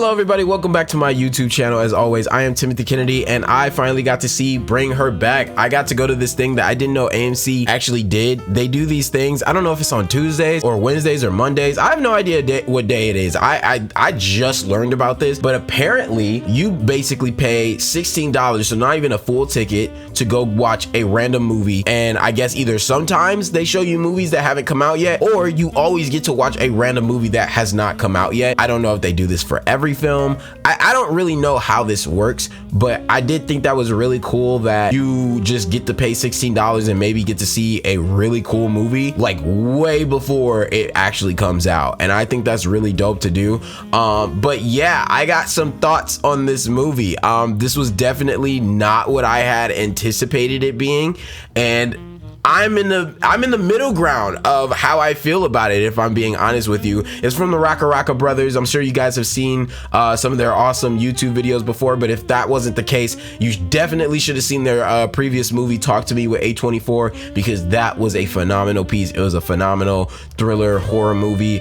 Hello everybody, welcome back to my YouTube channel. As always, I am Timothy Kennedy and I finally got to see Bring Her Back. I got to go to this thing that I didn't know AMC actually did. They do these things. I don't know if it's on Tuesdays or Wednesdays or Mondays. I have no idea what day it is. I just learned about this, but apparently you basically pay $16, so not even a full ticket, to go watch a random movie. And I guess either sometimes they show you movies that haven't come out yet, or you always get to watch a random movie that has not come out yet. I don't know if they do this for every film. I don't really know how this works, but I did think that was really cool that you just get to pay $16 and maybe get to see a really cool movie like way before it actually comes out. And I think that's really dope to do. But yeah, I got some thoughts on this movie. This was definitely not what I had anticipated it being, and I'm in the middle ground of how I feel about it, if I'm being honest with you. It's from the Raka brothers. I'm sure you guys have seen some of their awesome YouTube videos before, but if that wasn't the case, you definitely should have seen their previous movie, Talk to Me with A24, because that was a phenomenal piece. It was a phenomenal thriller horror movie.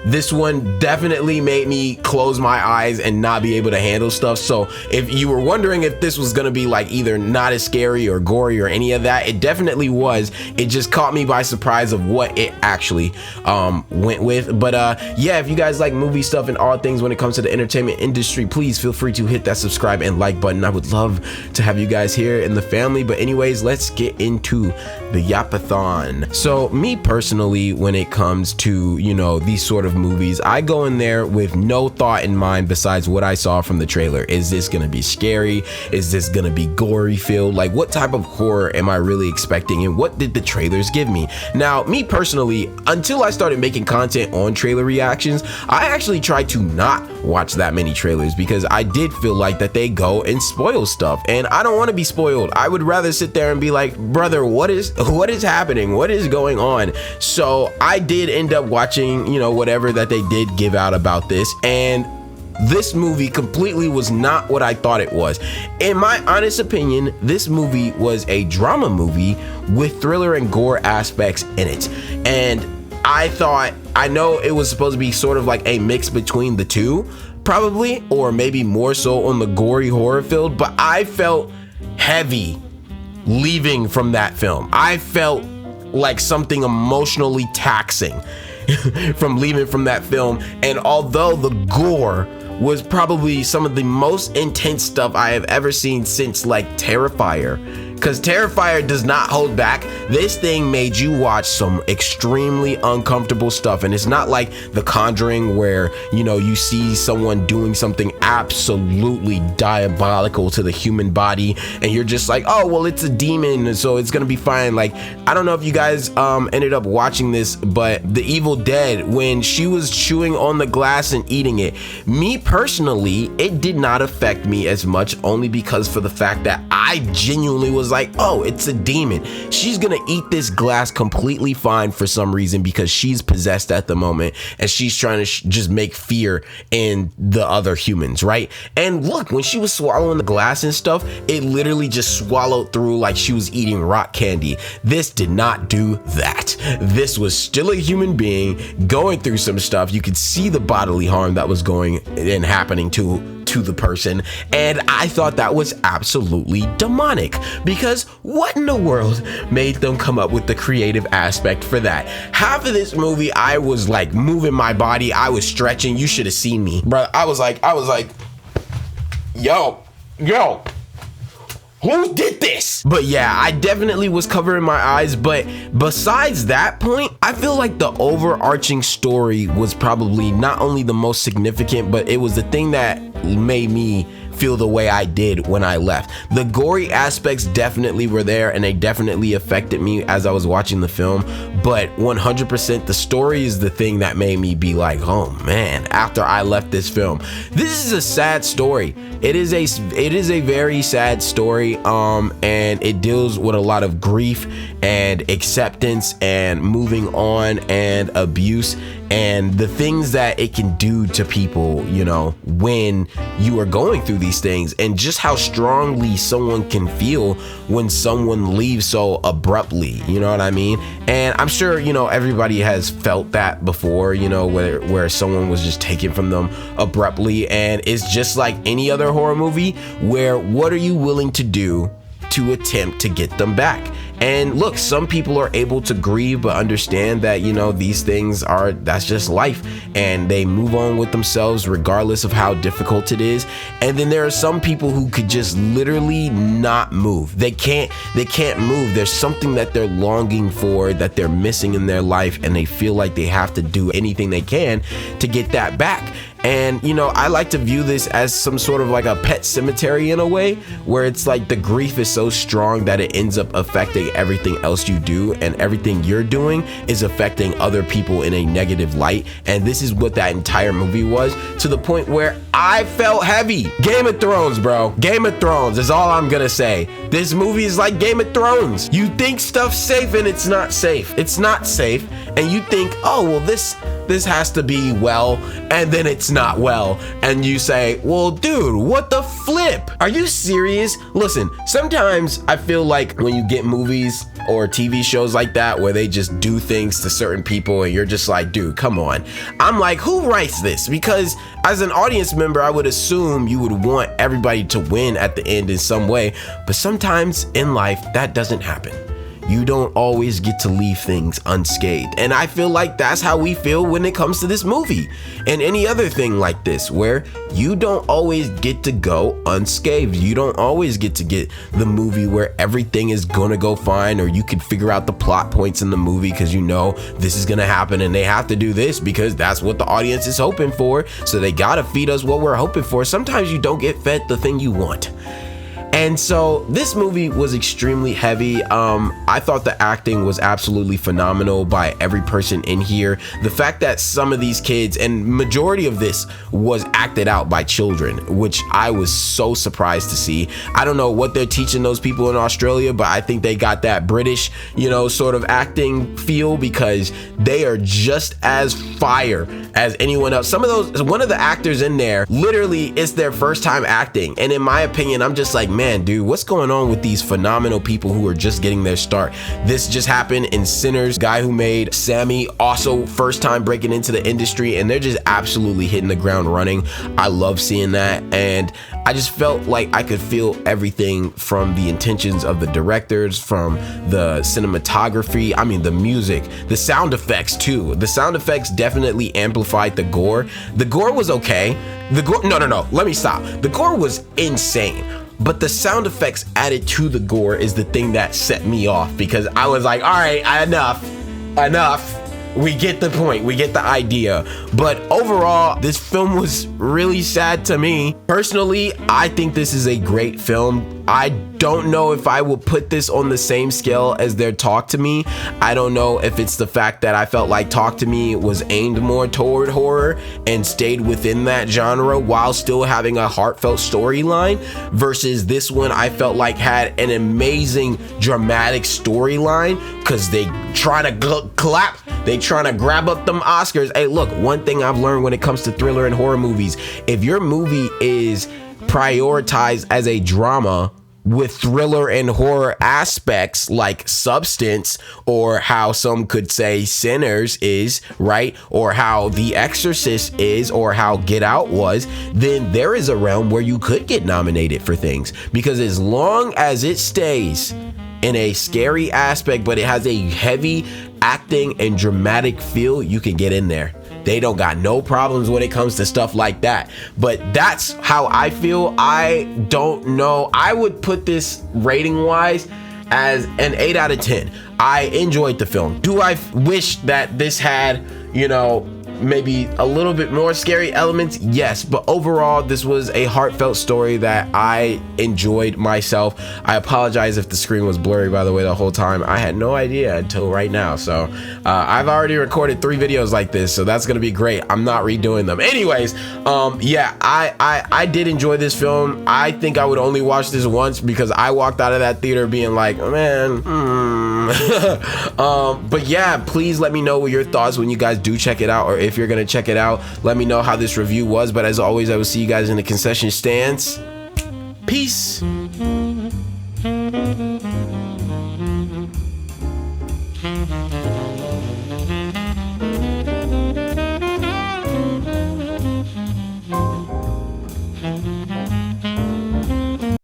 This one definitely made me close my eyes and not be able to handle stuff. So if you were wondering if this was gonna be like either not as scary or gory or any of that, it definitely was. It just caught me by surprise of what it actually went with. But yeah, if you guys like movie stuff and all things when it comes to the entertainment industry, please feel free to hit that subscribe and like button. I would love to have you guys here in the family. But anyways, let's get into the Yapathon. So me personally, when it comes to, you know, these sort of movies, I go in there with no thought in mind besides what I saw from the trailer. Is this gonna be scary? Is this gonna be gory filled? Like, what type of horror am I really expecting, and what did the trailers give me? Now, me personally, until I started making content on trailer reactions, I actually tried to not watch that many trailers because I did feel like that they go and spoil stuff, and I don't want to be spoiled. I would rather sit there and be like, brother, what is happening? What is going on? So I did end up watching, you know, whatever that they did give out about this, and this movie completely was not what I thought it was. In my honest opinion, this movie was a drama movie with thriller and gore aspects in it. And I know it was supposed to be sort of like a mix between the two, probably, or maybe more so on the gory horror field, but I felt heavy leaving from that film. I felt like something emotionally taxing from leaving from that film. And although the gore was probably some of the most intense stuff I have ever seen since like Terrifier, because Terrifier does not hold back, this thing made you watch some extremely uncomfortable stuff. And it's not like The Conjuring where, you know, you see someone doing something absolutely diabolical to the human body and you're just like, oh well, it's a demon, so it's gonna be fine. Like, I don't know if you guys ended up watching this, but The Evil Dead, when she was chewing on the glass and eating it, me personally, it did not affect me as much, only because for the fact that I genuinely was like, oh, it's a demon. She's gonna eat this glass completely fine for some reason because she's possessed at the moment and she's trying to just make fear in the other humans, right? And look, when she was swallowing the glass and stuff, it literally just swallowed through like she was eating rock candy. This did not do that. This was still a human being going through some stuff. You could see the bodily harm that was going and happening to the person, and I thought that was absolutely demonic, because what in the world made them come up with the creative aspect for that? Half of this movie I was like moving my body, I was stretching. You should have seen me, bro. I was like yo, who did this? But yeah, I definitely was covering my eyes. But besides that point, I feel like the overarching story was probably not only the most significant, but it was the thing that made me feel the way I did when I left. The gory aspects definitely were there and they definitely affected me as I was watching the film, but 100% the story is the thing that made me be like, oh man, after I left this film. This is a sad story. It is a very sad story, and it deals with a lot of grief and acceptance and moving on and abuse. and the things that it can do to people, you know, when you are going through these things, and just how strongly someone can feel when someone leaves so abruptly, you know what I mean? And I'm sure, you know, everybody has felt that before, you know, where someone was just taken from them abruptly. And it's just like any other horror movie, where what are you willing to do to attempt to get them back? And look, some people are able to grieve, but understand that, you know, these things that's just life, and they move on with themselves regardless of how difficult it is. And then there are some people who could just literally not move. They can't move. There's something that they're longing for, that they're missing in their life, and they feel like they have to do anything they can to get that back. And, you know, I like to view this as some sort of like a pet cemetery in a way, where it's like the grief is so strong that it ends up affecting everything else you do, and everything you're doing is affecting other people in a negative light. And this is what that entire movie was, to the point where I felt heavy. Game of Thrones, bro. Game of Thrones is all I'm gonna say. This movie is like Game of Thrones. You think stuff's safe, and it's not safe. It's not safe. And you think, oh, well, this has to be well, and then it's not well, and you say, well, dude, what the flip? Are you serious? Listen, sometimes I feel like when you get movies or TV shows like that, where they just do things to certain people, and you're just like, dude, come on. I'm like, who writes this? Because as an audience member, I would assume you would want everybody to win at the end in some way, but sometimes in life that doesn't happen. You don't always get to leave things unscathed. And I feel like that's how we feel when it comes to this movie and any other thing like this, where you don't always get to go unscathed. You don't always get to get the movie where everything is gonna go fine, or you can figure out the plot points in the movie because you know this is gonna happen, and they have to do this because that's what the audience is hoping for. So they gotta feed us what we're hoping for. Sometimes you don't get fed the thing you want. And so this movie was extremely heavy. I thought the acting was absolutely phenomenal by every person in here. The fact that some of these kids, and majority of this was acted out by children, which I was so surprised to see. I don't know what they're teaching those people in Australia, but I think they got that British, you know, sort of acting feel, because they are just as fire as anyone else. One of the actors in there, literally, it's their first time acting. And in my opinion, I'm just like, man, dude, what's going on with these phenomenal people who are just getting their start? This just happened in Sinners. Guy who made Sammy, also first time breaking into the industry, and they're just absolutely hitting the ground running. I love seeing that, and I just felt like I could feel everything from the intentions of the directors, from the cinematography, I mean the music, the sound effects too. The sound effects definitely amplified the gore. The gore was okay. No, let me stop. The gore was insane, but the sound effects added to the gore is the thing that set me off, because I was like, all right, enough. We get the point, we get the idea. But overall, this film was really sad to me. Personally, I think this is a great film. I don't know if I will put this on the same scale as their Talk to Me. I don't know if it's the fact that I felt like Talk to Me was aimed more toward horror and stayed within that genre while still having a heartfelt storyline, versus this one I felt like had an amazing dramatic storyline, because they trying to clap, they trying to grab up them Oscars. Hey, look, one thing I've learned when it comes to thriller and horror movies, if your movie is prioritized as a drama with thriller and horror aspects like Substance, or how some could say Sinners is, right? Or how The Exorcist is, or how Get Out was, then there is a realm where you could get nominated for things. Because as long as it stays in a scary aspect, but it has a heavy acting and dramatic feel, you can get in there. They don't got no problems when it comes to stuff like that. But that's how I feel. I don't know. I would put this rating wise as an 8 out of 10. I enjoyed the film. Do I wish that this had, you know, maybe a little bit more scary elements? Yes, but overall this was a heartfelt story that I enjoyed myself. I apologize if the screen was blurry, by the way, the whole time. I had no idea until right now. So I've already recorded 3 videos like this, so that's gonna be great. I'm not redoing them. Anyways, yeah, I did enjoy this film. I think I would only watch this once, because I walked out of that theater being like, man, But yeah, please let me know what your thoughts when you guys do check it out, or if you're gonna check it out, let me know how this review was. But as always, I will see you guys in the concession stands. Peace.